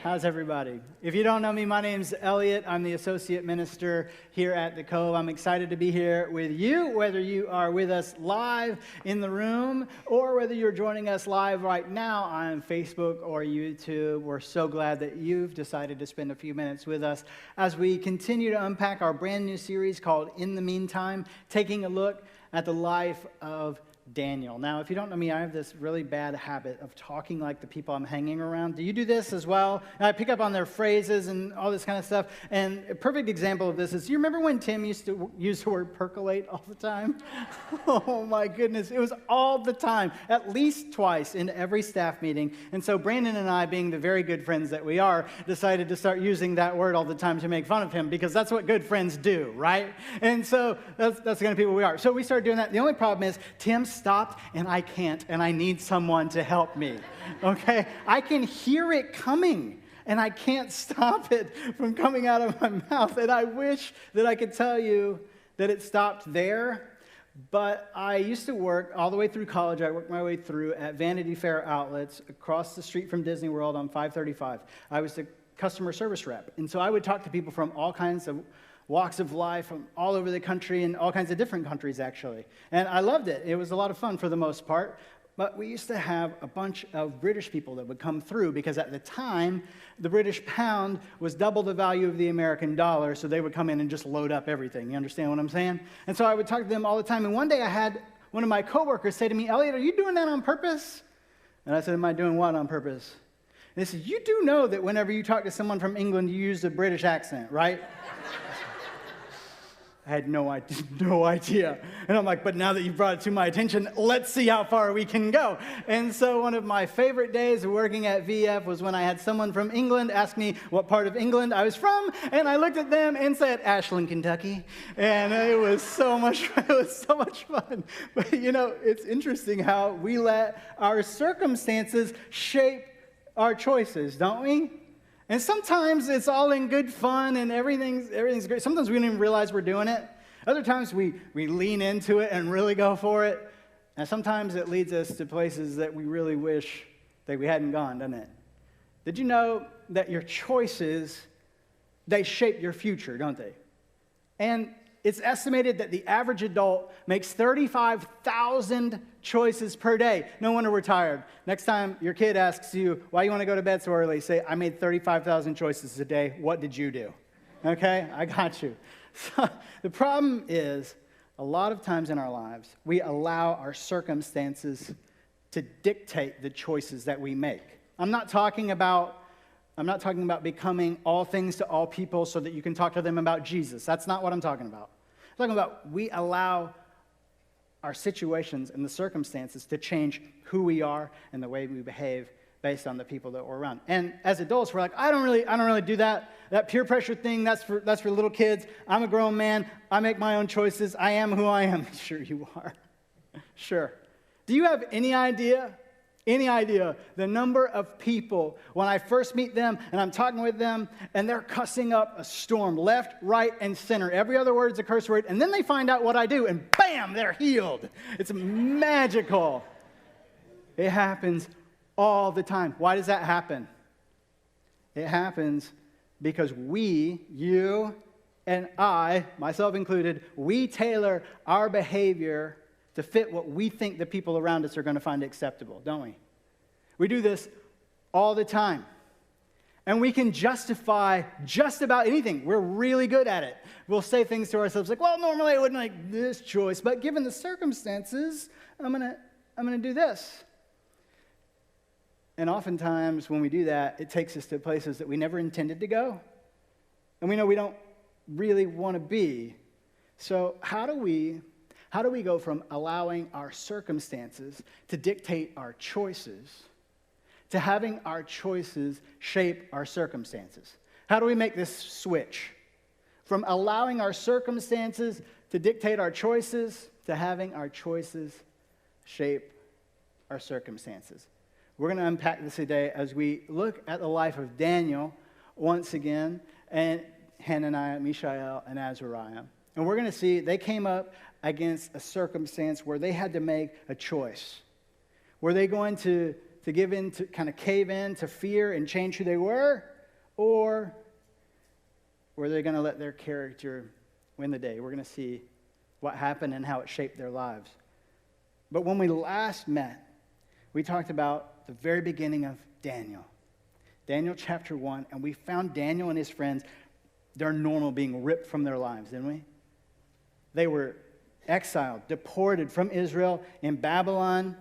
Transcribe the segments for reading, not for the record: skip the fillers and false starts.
How's everybody? If you don't know me, my name's Elliot. I'm the associate minister here at the Cove. I'm excited to be here with you, whether you are with us live in the room or whether you're joining us live right now on Facebook or YouTube. We're so glad that you've decided to spend a few minutes with us as we continue to unpack our brand new series called In the Meantime, taking a look at the life of Daniel. Now, if you don't know me, I have this really bad habit of talking like the people I'm hanging around. Do you do this as well? And I pick up on their phrases and all this kind of stuff. And a perfect example of this is, do you remember when Tim used to use the word percolate all the time? Oh my goodness, it was all the time, at least twice in every staff meeting. And so Brandon and I, being the very good friends that we are, decided to start using that word all the time to make fun of him, because that's what good friends do, right? And so that's the kind of people we are. So we started doing that. The only problem is Tim stopped and I can't, and I need someone to help me, okay? I can hear it coming and I can't stop it from coming out of my mouth, and I wish that I could tell you that it stopped there, but I used to work all the way through college. I worked my way through at Vanity Fair Outlets across the street from Disney World on 535. I was the customer service rep, and so I would talk to people from all kinds of walks of life from all over the country and all kinds of different countries, actually. And I loved it. It was a lot of fun for the most part. But we used to have a bunch of British people that would come through, because at the time, the British pound was double the value of the American dollar, so they would come in and just load up everything. You understand what I'm saying? And so I would talk to them all the time. And one day I had one of my coworkers say to me, "Elliot, are you doing that on purpose?" And I said, "Am I doing what on purpose?" And they said, "You do know that whenever you talk to someone from England, you use a British accent, right?" I had no idea. And I'm like, but now that you've brought it to my attention, let's see how far we can go. And so one of my favorite days of working at VF was when I had someone from England ask me what part of England I was from, and I looked at them and said, "Ashland, Kentucky." And it was so much fun. But you know, it's interesting how we let our circumstances shape our choices, don't we? And sometimes it's all in good fun and everything's great. Sometimes we don't even realize we're doing it. Other times we lean into it and really go for it. And sometimes it leads us to places that we really wish that we hadn't gone, doesn't it? Did you know that your choices, they shape your future, don't they? And it's estimated that the average adult makes 35,000 choices per day. No wonder we're tired. Next time your kid asks you, "Why you want to go to bed so early?" say, "I made 35,000 choices a day. What did you do?" Okay? I got you. So, the problem is, a lot of times in our lives, we allow our circumstances to dictate the choices that we make. I'm not talking about becoming all things to all people so that you can talk to them about Jesus. That's not what I'm talking about. I'm talking about we allow our situations and the circumstances to change who we are and the way we behave based on the people that we're around. And as adults, we're like, I don't really do that. That peer pressure thing, that's for little kids. I'm a grown man. I make my own choices. I am who I am. Sure you are. Sure. Do you have any idea the number of people when I first meet them and I'm talking with them and they're cussing up a storm left, right, and center. Every other word is a curse word. And then they find out what I do and bam, they're healed. It's magical. It happens all the time. Why does that happen? It happens because we, you and I, myself included, we tailor our behavior to fit what we think the people around us are going to find acceptable, don't we? We do this all the time. And we can justify just about anything. We're really good at it. We'll say things to ourselves like, "Well, normally I wouldn't make this choice, but given the circumstances, I'm gonna do this." And oftentimes when we do that, it takes us to places that we never intended to go. And we know we don't really want to be. So how do we go from allowing our circumstances to dictate our choices to having our choices shape our circumstances? How do we make this switch from allowing our circumstances to dictate our choices to having our choices shape our circumstances? We're going to unpack this today as we look at the life of Daniel once again, and Hananiah, Mishael, and Azariah. And we're going to see they came up against a circumstance where they had to make a choice. Were they going to give in to kind of cave in to fear and change who they were? Or were they going to let their character win the day? We're going to see what happened and how it shaped their lives. But when we last met, we talked about the very beginning of Daniel. Daniel chapter 1, and we found Daniel and his friends, their normal being ripped from their lives, didn't we? They were exiled, deported from Israel in Babylon.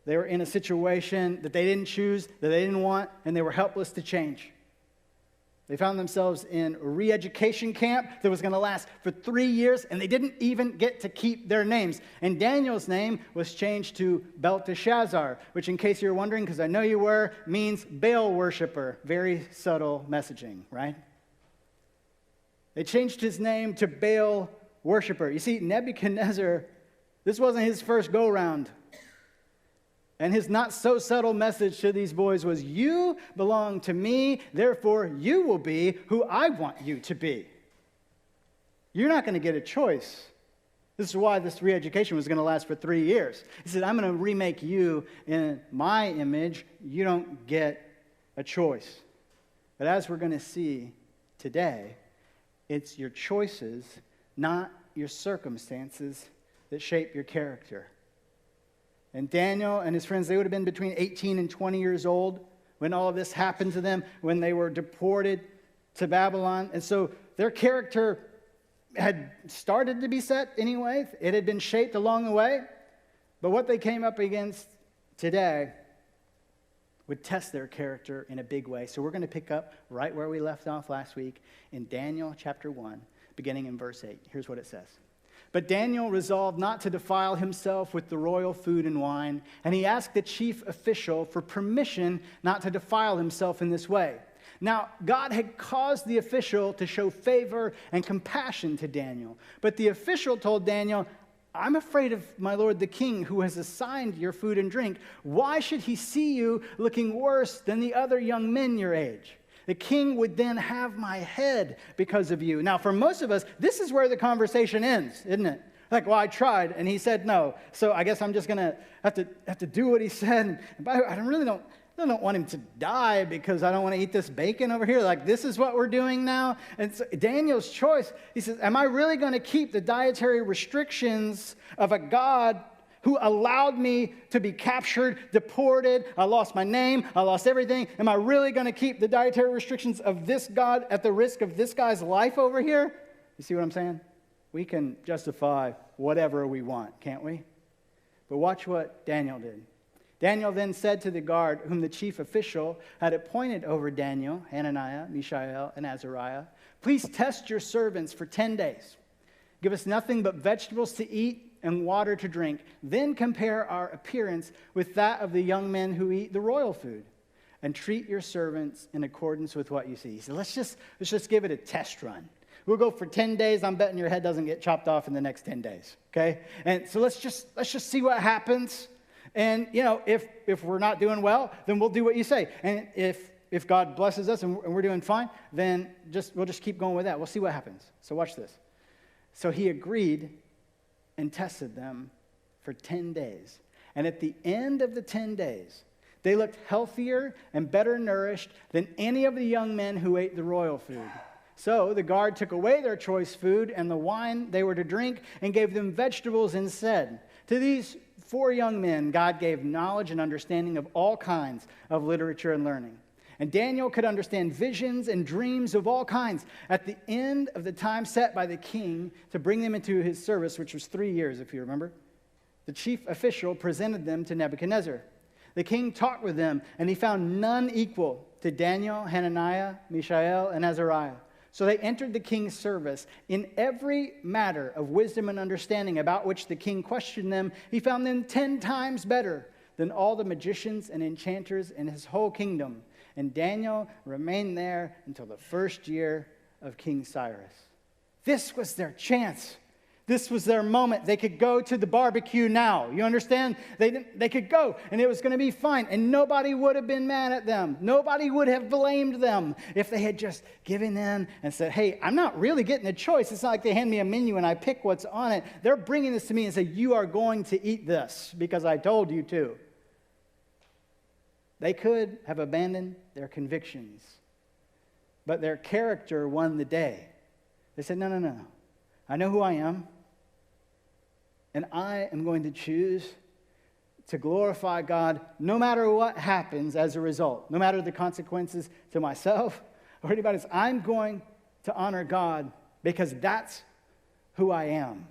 They were in a situation that they didn't choose, that they didn't want, and they were helpless to change. They found themselves in a re-education camp that was going to last for 3 years, and they didn't even get to keep their names. And Daniel's name was changed to Belteshazzar, which, in case you're wondering, because I know you were, means Baal worshiper. Very subtle messaging, right? They changed his name to Baal worshiper. You see, Nebuchadnezzar, this wasn't his first go-round. And his not-so-subtle message to these boys was, you belong to me, therefore you will be who I want you to be. You're not going to get a choice. This is why this re-education was going to last for 3 years. He said, I'm going to remake you in my image. You don't get a choice. But as we're going to see today, it's your choices, not your circumstances, that shape your character. And Daniel and his friends, they would have been between 18 and 20 years old when all of this happened to them, when they were deported to Babylon. And so their character had started to be set anyway. It had been shaped along the way. But what they came up against today would test their character in a big way. So we're going to pick up right where we left off last week in Daniel chapter 1, beginning in verse 8. Here's what it says. But Daniel resolved not to defile himself with the royal food and wine, and he asked the chief official for permission not to defile himself in this way. Now, God had caused the official to show favor and compassion to Daniel, but the official told Daniel, I'm afraid of my lord the king who has assigned your food and drink. Why should he see you looking worse than the other young men your age? The king would then have my head because of you. Now, for most of us, this is where the conversation ends, isn't it? Like, well, I tried, and he said no. So I guess I'm just going to have to do what he said. And I really don't want him to die because I don't want to eat this bacon over here. Like, this is what we're doing now. And so Daniel's choice, he says, am I really going to keep the dietary restrictions of a God who allowed me to be captured, deported? I lost my name. I lost everything. Am I really going to keep the dietary restrictions of this God at the risk of this guy's life over here? You see what I'm saying? We can justify whatever we want, can't we? But watch what Daniel did. Daniel then said to the guard, whom the chief official had appointed over Daniel, Hananiah, Mishael, and Azariah, please test your servants for 10 days. Give us nothing but vegetables to eat and water to drink. Then compare our appearance with that of the young men who eat the royal food, and treat your servants in accordance with what you see. He said, let's just give it a test run. We'll go for 10 days. I'm betting your head doesn't get chopped off in the next 10 days. Okay? And so let's just see what happens. And if we're not doing well, then we'll do what you say. And if God blesses us and we're doing fine, then we'll just keep going with that. We'll see what happens. So watch this. So he agreed and tested them for 10 days. And at the end of the 10 days, they looked healthier and better nourished than any of the young men who ate the royal food. So the guard took away their choice food and the wine they were to drink and gave them vegetables instead. To these 4 young men, God gave knowledge and understanding of all kinds of literature and learning. And Daniel could understand visions and dreams of all kinds. At the end of the time set by the king to bring them into his service, which was 3 years, if you remember, the chief official presented them to Nebuchadnezzar. The king talked with them, and he found none equal to Daniel, Hananiah, Mishael, and Azariah. So they entered the king's service. In every matter of wisdom and understanding about which the king questioned them, he found them 10 times better than all the magicians and enchanters in his whole kingdom. And Daniel remained there until the first year of King Cyrus. This was their chance. This was their moment. They could go to the barbecue now. You understand? They could go, and it was going to be fine. And nobody would have been mad at them. Nobody would have blamed them if they had just given in and said, hey, I'm not really getting a choice. It's not like they hand me a menu and I pick what's on it. They're bringing this to me and say, you are going to eat this because I told you to. They could have abandoned their convictions, but their character won the day. They said, no, no, no. I know who I am, and I am going to choose to glorify God no matter what happens as a result, no matter the consequences to myself or anybody else. I'm going to honor God because that's who I am.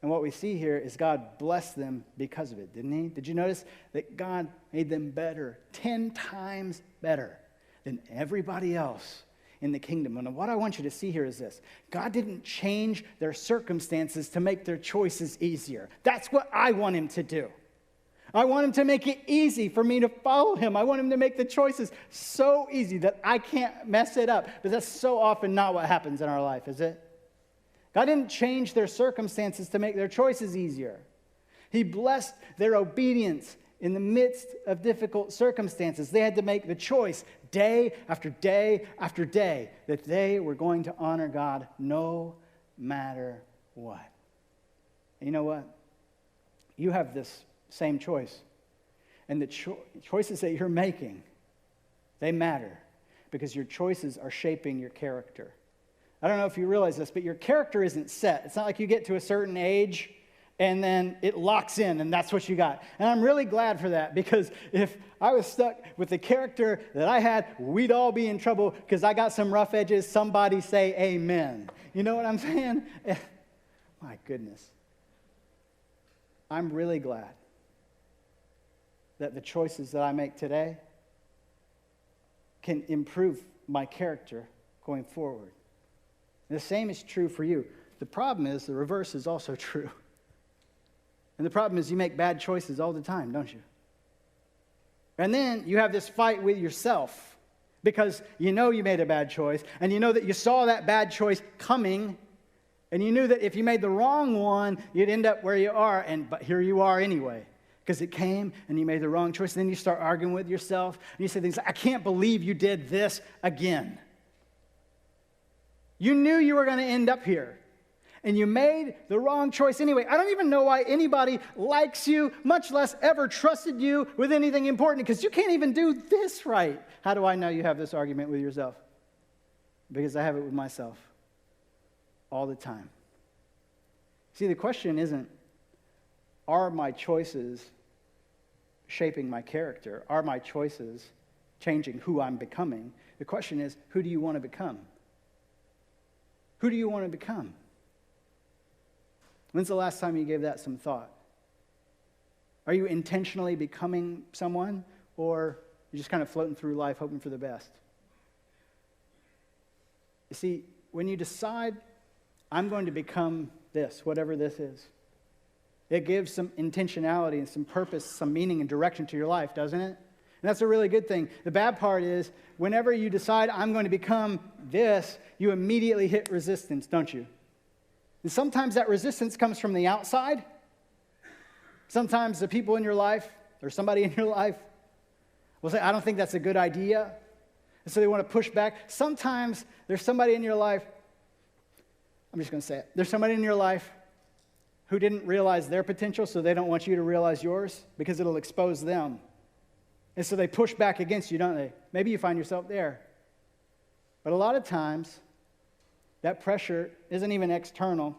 And what we see here is God blessed them because of it, didn't he? Did you notice that God made them better, 10 times better than everybody else in the kingdom? And what I want you to see here is this. God didn't change their circumstances to make their choices easier. That's what I want him to do. I want him to make it easy for me to follow him. I want him to make the choices so easy that I can't mess it up. But that's so often not what happens in our life, is it? God didn't change their circumstances to make their choices easier. He blessed their obedience in the midst of difficult circumstances. They had to make the choice day after day after day that they were going to honor God no matter what. And you know what? You have this same choice. And the choices that you're making, they matter because your choices are shaping your character. I don't know if you realize this, but your character isn't set. It's not like you get to a certain age and then it locks in and that's what you got. And I'm really glad for that because if I was stuck with the character that I had, we'd all be in trouble because I got some rough edges. Somebody say amen. You know what I'm saying? My goodness. I'm really glad that the choices that I make today can improve my character going forward. And the same is true for you. The problem is the reverse is also true. And the problem is you make bad choices all the time, don't you? And then you have this fight with yourself because you know you made a bad choice and you know that you saw that bad choice coming and you knew that if you made the wrong one, you'd end up where you are, but here you are anyway because it came and you made the wrong choice. And then you start arguing with yourself and you say things like, I can't believe you did this again. You knew you were going to end up here, and you made the wrong choice anyway. I don't even know why anybody likes you, much less ever trusted you with anything important, because you can't even do this right. How do I know you have this argument with yourself? Because I have it with myself all the time. See, the question isn't, are my choices shaping my character? Are my choices changing who I'm becoming? The question is, who do you want to become? Who do you want to become? When's the last time you gave that some thought? Are you intentionally becoming someone, or you're just kind of floating through life hoping for the best? You see, when you decide, I'm going to become this, whatever this is, it gives some intentionality and some purpose, some meaning and direction to your life, doesn't it? And that's a really good thing. The bad part is, whenever you decide, I'm going to become this, you immediately hit resistance, don't you? And sometimes that resistance comes from the outside. Sometimes the people in your life, or somebody in your life, will say, I don't think that's a good idea. And so they want to push back. Sometimes there's somebody in your life, I'm just going to say it, there's somebody in your life who didn't realize their potential, so they don't want you to realize yours, because it'll expose them. And so they push back against you, don't they? Maybe you find yourself there. But a lot of times, that pressure isn't even external.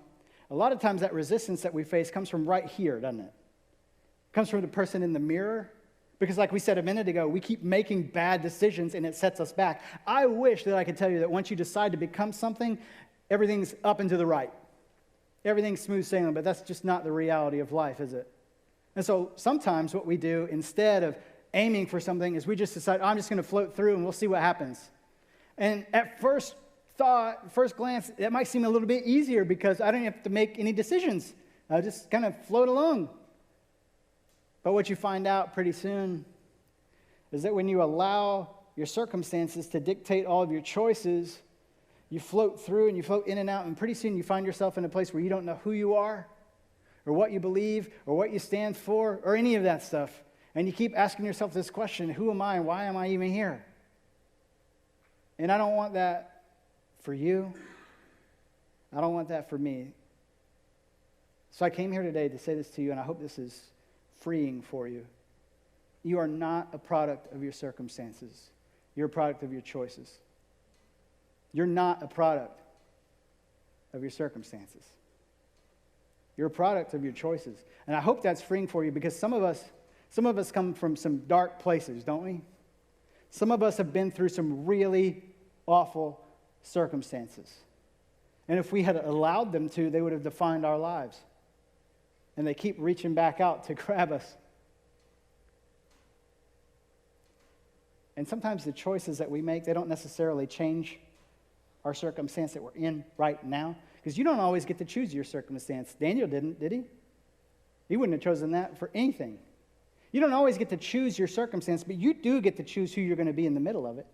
A lot of times that resistance that we face comes from right here, doesn't it? It comes from the person in the mirror. Because like we said a minute ago, we keep making bad decisions and it sets us back. I wish that I could tell you that once you decide to become something, everything's up and to the right. Everything's smooth sailing, but that's just not the reality of life, is it? And so sometimes what we do, instead of aiming for something, is we just decide, I'm just going to float through and we'll see what happens. And at first glance, that might seem a little bit easier because I don't have to make any decisions. I just kind of float along. But what you find out pretty soon is that when you allow your circumstances to dictate all of your choices, you float through and you float in and out, and pretty soon you find yourself in a place where you don't know who you are or what you believe or what you stand for or any of that stuff. And you keep asking yourself this question, who am I and why am I even here? And I don't want that for you. I don't want that for me. So I came here today to say this to you, and I hope this is freeing for you. you are not a product of your circumstances. You're a product of your choices. You're not a product of your circumstances. You're a product of your choices. And I hope that's freeing for you, because some of us come from some dark places, don't we? Some of us have been through some really awful circumstances. And if we had allowed them to, they would have defined our lives. And they keep reaching back out to grab us. And sometimes the choices that we make, they don't necessarily change our circumstance that we're in right now. Because you don't always get to choose your circumstance. Daniel didn't, did he? He wouldn't have chosen that for anything. You don't always get to choose your circumstance, but you do get to choose who you're going to be in the middle of it.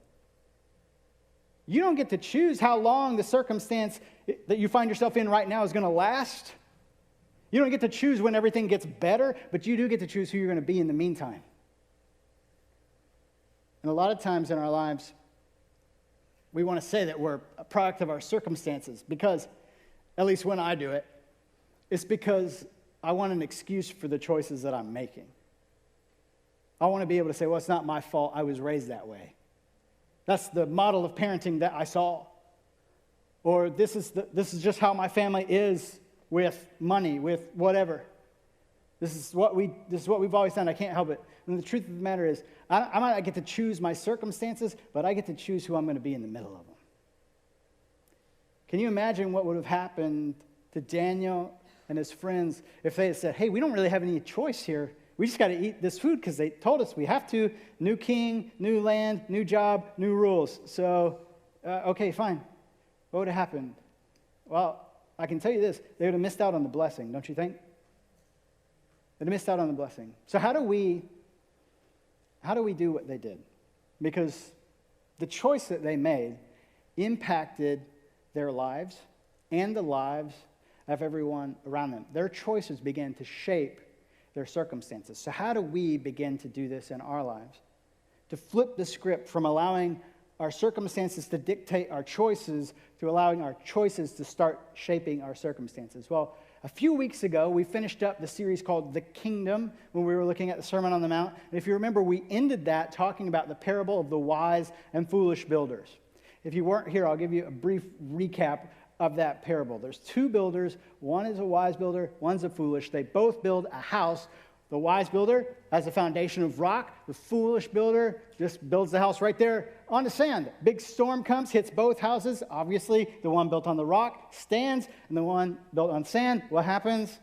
You don't get to choose how long the circumstance that you find yourself in right now is going to last. You don't get to choose when everything gets better, but you do get to choose who you're going to be in the meantime. And a lot of times in our lives, we want to say that we're a product of our circumstances because, at least when I do it, it's because I want an excuse for the choices that I'm making. I want to be able to say, well, it's not my fault. I was raised that way. That's the model of parenting that I saw. Or this is just how my family is with money, with whatever. This is what we've always done. I can't help it. And the truth of the matter is, I might not get to choose my circumstances, but I get to choose who I'm going to be in the middle of them. Can you imagine what would have happened to Daniel and his friends if they had said, hey, we don't really have any choice here. We just got to eat this food because they told us we have to. New king, new land, new job, new rules. So, okay, fine. What would have happened? Well, I can tell you this. They would have missed out on the blessing, don't you think? They'd have missed out on the blessing. So how do we do what they did? Because the choice that they made impacted their lives and the lives of everyone around them. Their choices began to shape their circumstances. So how do we begin to do this in our lives? To flip the script from allowing our circumstances to dictate our choices to allowing our choices to start shaping our circumstances. Well, a few weeks ago, we finished up the series called The Kingdom when we were looking at the Sermon on the Mount. And if you remember, we ended that talking about the parable of the wise and foolish builders. If you weren't here, I'll give you a brief recap of that parable. There's two builders. One is a wise builder, one's a foolish. They both build a house. The wise builder has a foundation of rock. The foolish builder just builds the house right there on the sand. Big storm comes, hits both houses. Obviously, the one built on the rock stands, and the one built on sand, what happens?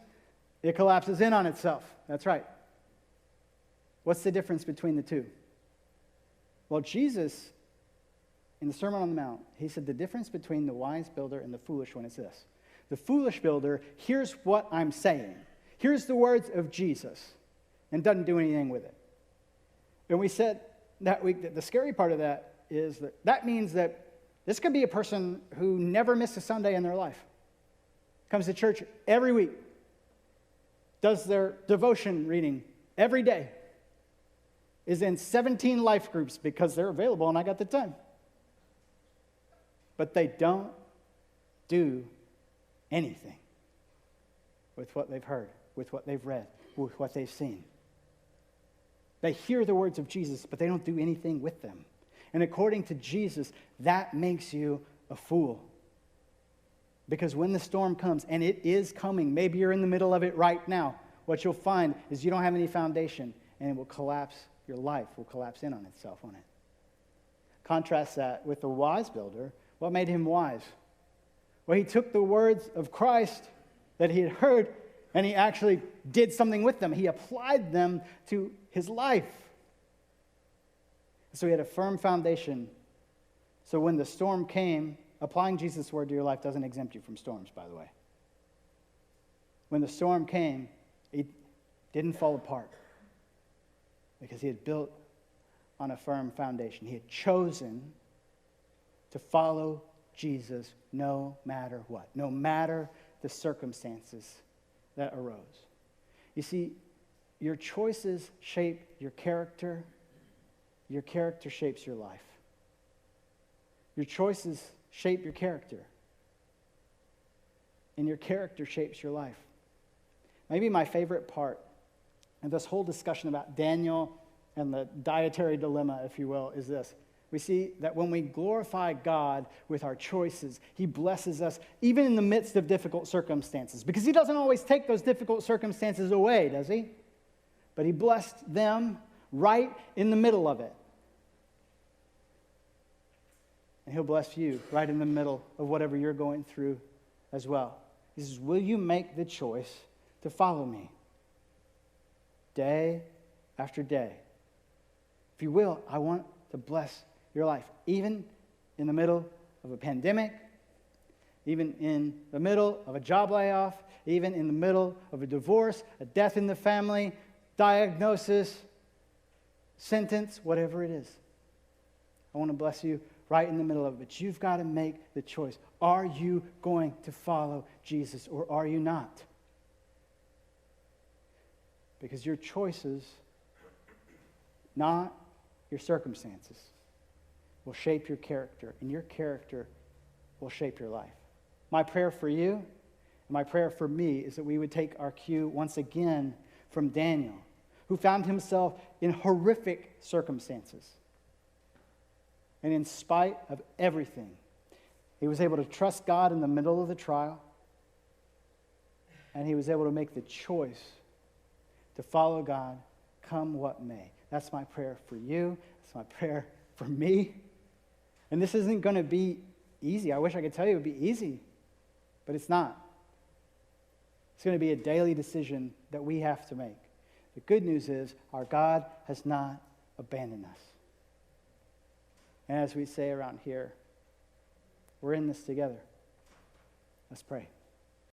It collapses in on itself. That's right. What's the difference between the two? Well, Jesus, in the Sermon on the Mount, he said the difference between the wise builder and the foolish one is this. The foolish builder hears what I'm saying. Here's the words of Jesus, and doesn't do anything with it. And we said that week that the scary part of that is that means that this could be a person who never missed a Sunday in their life, comes to church every week, does their devotion reading every day, is in 17 life groups because they're available and I got the time. But they don't do anything with what they've heard, with what they've read, with what they've seen. They hear the words of Jesus, but they don't do anything with them. And according to Jesus, that makes you a fool. Because when the storm comes, and it is coming, maybe you're in the middle of it right now, what you'll find is you don't have any foundation, and it will collapse, your life will collapse in on itself, won't it? Contrast that with the wise builder. What made him wise? Well, he took the words of Christ that he had heard, and he actually did something with them. He applied them to his life. So he had a firm foundation. So when the storm came, applying Jesus' word to your life doesn't exempt you from storms, by the way. When the storm came, it didn't fall apart because he had built on a firm foundation. He had chosen to follow Jesus no matter what, no matter the circumstances that arose. You see, your choices shape your character shapes your life. Your choices shape your character, and your character shapes your life. Maybe my favorite part of this whole discussion about Daniel and the dietary dilemma, if you will, is this. We see that when we glorify God with our choices, he blesses us even in the midst of difficult circumstances. Because he doesn't always take those difficult circumstances away, does he? But he blessed them right in the middle of it. And he'll bless you right in the middle of whatever you're going through as well. He says, will you make the choice to follow me? Day after day. If you will, I want to bless your life, even in the middle of a pandemic, even in the middle of a job layoff, even in the middle of a divorce, a death in the family, diagnosis, sentence, whatever it is. I want to bless you right in the middle of it, but you've got to make the choice. Are you going to follow Jesus or are you not? Because your choices, not your circumstances, will shape your character, and your character will shape your life. My prayer for you, and my prayer for me, is that we would take our cue once again from Daniel, who found himself in horrific circumstances. And in spite of everything, he was able to trust God in the middle of the trial, and he was able to make the choice to follow God, come what may. That's my prayer for you. That's my prayer for me. And this isn't going to be easy. I wish I could tell you it would be easy, but it's not. It's going to be a daily decision that we have to make. The good news is our God has not abandoned us. And as we say around here, we're in this together. Let's pray.